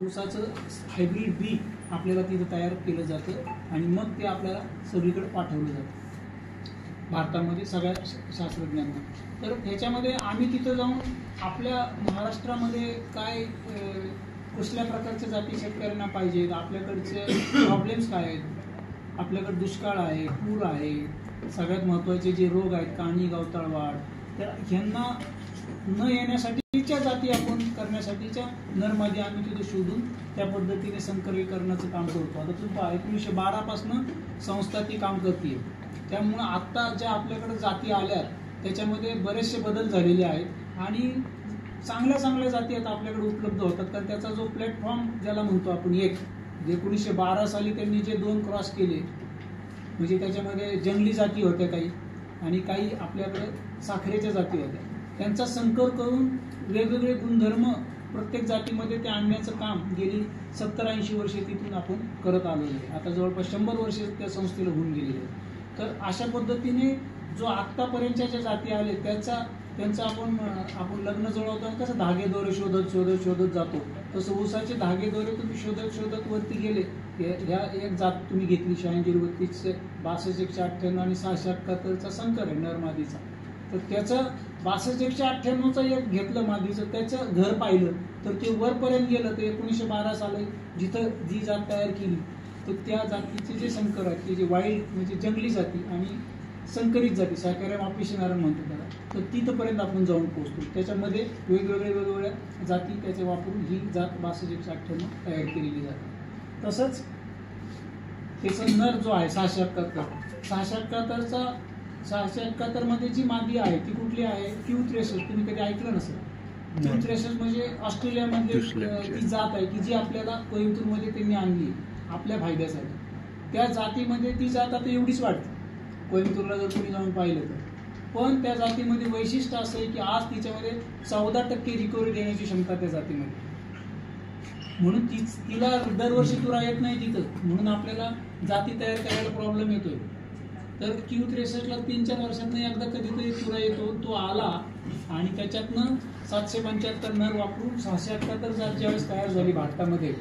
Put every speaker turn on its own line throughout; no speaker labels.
ऊसाचं हायब्रिड बी आपल्याला तिथं तयार केलं जातं आणि मग ते आपल्याला सगळीकडे पाठवलं जातं भारतामध्ये सगळ्या शास्त्रज्ञांना. तर ह्याच्यामध्ये आम्ही तिथं जाऊन आपल्या महाराष्ट्रामध्ये काय कसल्या प्रकारच्या जाती शेतकऱ्यांना पाहिजेत, आपल्याकडचे प्रॉब्लेम्स काय आहेत, आपल्याकडे दुष्काळ आहे, पूर आहे, सगळ्यात महत्त्वाचे जे रोग आहेत काणी गवताळ वाढ, तर ह्यांना न येण्यासाठीच्या जाती आपण करण्यासाठीच्या नरमादी आम्ही तिथे शोधून त्या पद्धतीने संकरीकरणाचं काम करतो. आता तुम्ही 1912 पासून संस्था ती काम करते. त्यामुळं आत्ता ज्या आपल्याकडे जाती आल्यात त्याच्यामध्ये बरेचसे बदल झालेले आहेत आणि चांगल्या चांगल्या जाती आता आपल्याकडे उपलब्ध होतात. कारण त्याचा जो प्लॅटफॉर्म ज्याला म्हणतो आपण, एक 1912 साली त्यांनी जे 2 क्रॉस केले, म्हणजे त्याच्यामध्ये जंगली जाती होत्या काही आणि काही आपल्याकडे साखरेच्या जाती होत्या, त्यांचा संकर करून वेगवेगळे गुणधर्म प्रत्येक जातीमध्ये ते आणण्याचं काम गेली 70-80 वर्षे तिथून आपण करत आलेलो आहे. आता जवळपास 100 वर्ष त्या संस्थेला होऊन गेलेले आहेत. तर अशा पद्धतीने जो आत्तापर्यंतच्या ज्या जाती आले त्यांचा आपण लग्न जुळवताना कसं धागेदोरे शोधत जातो, तसं ऊसाचे धागेदोरे तुम्ही शोधत वरती गेले. ह्या एक जात तुम्ही घेतली 86 62 आणि 678चा संकर आहे नरमादीचा, तर त्याचं 62 एक घेतलं मादीचं, त्याचं घर पाहिलं तर ते वरपर्यंत गेलं. तर 1912 साली जिथं जी जात तयार केली तर त्या जातीचे जे संकर आहेत ते जे वाईल्ड म्हणजे जंगली जाती आणि संकरित जाती, सॅकॅरियम ऑफिशिनारम म्हणतो त्याला, तर तिथंपर्यंत आपण जाऊन पोहोचतो. त्याच्यामध्ये वेगवेगळ्या जाती त्याचे वापरून ही जात 62 तयार केलेली जाते. तसंच त्याचा नर जो आहे 671चा 671 मध्ये जी मादी आहे ती कुठली आहे, क्यूथ्रेसस. तुम्ही कधी ऐकलं नसेल. क्यूथ्रेसस म्हणजे ऑस्ट्रेलियामध्ये ती जात आहे की जी आपल्याला कोइंबतूरमध्ये त्यांनी आणली आपल्या फायद्यासाठी. त्या जातीमध्ये ती जात आता एवढीच वाटते कोइंबतूरला जर तुम्ही जाऊन पाहिलं तर, पण त्या जातीमध्ये वैशिष्ट्य असं आहे की आज तिच्यामध्ये 14% रिकव्हरी देण्याची क्षमता त्या जातीमध्ये. म्हणून तिला दरवर्षी तुरा येत नाही तिथं, म्हणून आपल्याला जाती तयार करायला प्रॉब्लेम येतोय. तर क्यूथ्रेससला 3-4 वर्षांनी एकदा कधीतरी तुरा येतो, तो आला आणि त्याच्यातनं 775 नर वापरून 678 जात ज्यावेळेस तयार झाली भारतामध्ये,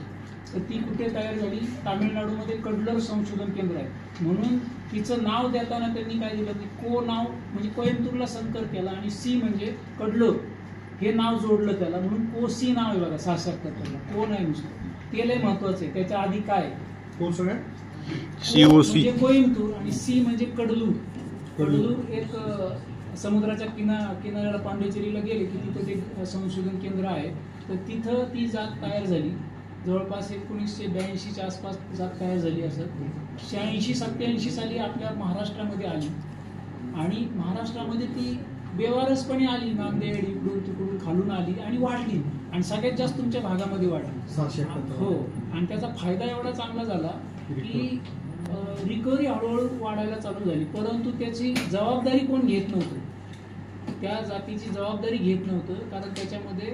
तर ती कुठे तयार झाली, तामिळनाडूमध्ये कडलर संशोधन केंद्र आहे. म्हणून तिचं नाव देताना त्यांनी काय दिलं की को नाव म्हणजे कोइंबतूरला संकर केला आणि सी म्हणजे कडलोर हे नाव जोडलं त्याला, म्हणून को सी नाव आहे बघा 678ला. को नाही नुसतं, ते लय महत्वाचं आहे. त्याच्या आधी काय म्हणजे कोइंबतूर आणि सी म्हणजे कडलूर. कडलूर एक समुद्राच्या किनाऱ्याला पांडिचेरीला गेले की तिथं ते संशोधन केंद्र आहे. तर तिथं ती जात तयार झाली. जवळपास 1982च्या आसपास जात तयार झाली. असं 86-87 साली आपल्या महाराष्ट्रामध्ये आली आणि महाराष्ट्रामध्ये ती बेवारसपणे आली. नांदेड इकडून तिकडून खालून आली आणि वाढली आणि सगळ्यात जास्त तुमच्या भागामध्ये वाढली. हो, आणि त्याचा फायदा एवढा चांगला झाला की रिकव्हरी हळूहळू वाढायला चालू झाली. परंतु त्याची जबाबदारी कोण घेत नव्हतं, त्या जातीची जबाबदारी घेत नव्हतं. कारण त्याच्यामध्ये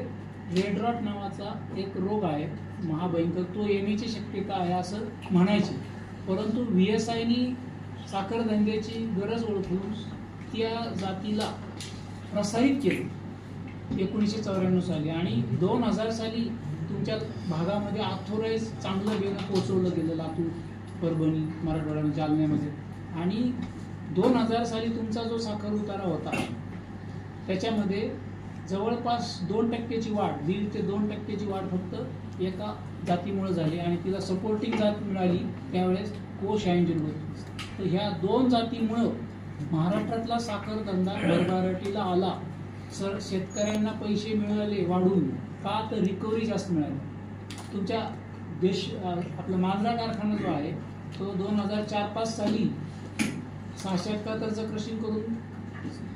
रेड रॉट नावाचा एक रोग आहे महाभयंकर, तो येण्याची शक्यता आहे असं म्हणायचे. परंतु VSIनी साखर धंद्याची गरज ओळखून त्या जातीला प्रसारित केलं 1994 साली आणि 2000 साली तुमच्या भागामध्ये ऑथोराईज चांगलं बेनं पोहोचवलं गेलं. लातूर, परभणी, मराठवाडा, जालन्यामध्ये. आणि 2000 साली तुमचा जो साखर उतारा होता त्याच्यामध्ये जवळपास 2% वाढ, 1.5 ते 2% वाढ फक्त एका जातीमुळे झाली आणि तिला सपोर्टिंग जात मिळाली त्यावेळेस को 96. तर ह्या 2 जातीमुळं महाराष्ट्रातला साखर धंदा भरभराटीला आला. शेतकऱ्यांना पैसे मिळाले वाढून, का तर रिकव्हरी जास्त मिळाली. तुमच्या आपला मांजरा कारखाना जो आहे तो 2004-05 साली 671चं क्रशिंग करून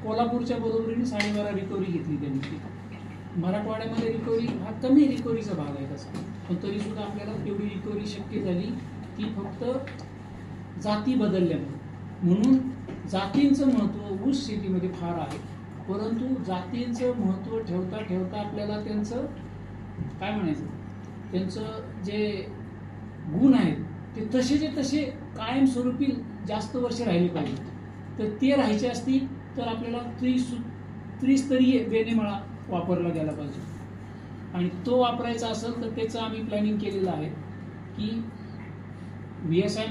कोल्हापूरच्या बरोबरीने 12.5 रिकव्हरी घेतली त्यांनी. मराठवाड्यामध्ये रिकव्हरी हा कमी रिकव्हरीचा भाग आहे तसा, पण तरी सुद्धा आपल्याला तेवढी रिकव्हरी शक्य झाली ती फक्त जाती बदलल्यामुळे. म्हणून जातींचं महत्त्व ऊस शेतीमध्ये फार आहे. परंतु जातींचं महत्त्व ठेवता ठेवता आपल्याला त्यांचं काय म्हणायचं, त्यांचं जे गुण आहेत ते तसे कायमस्वरूपी जास्त वर्ष राहिले पाहिजे. तर ते राहायचे असतील तर आपल्याला त्रिस्तरीय बेनेमाळा वापरला गेला पाहिजे. आणि तो वापरायचा असेल तर त्याचं आम्ही प्लॅनिंग केलेलं आहे की VSI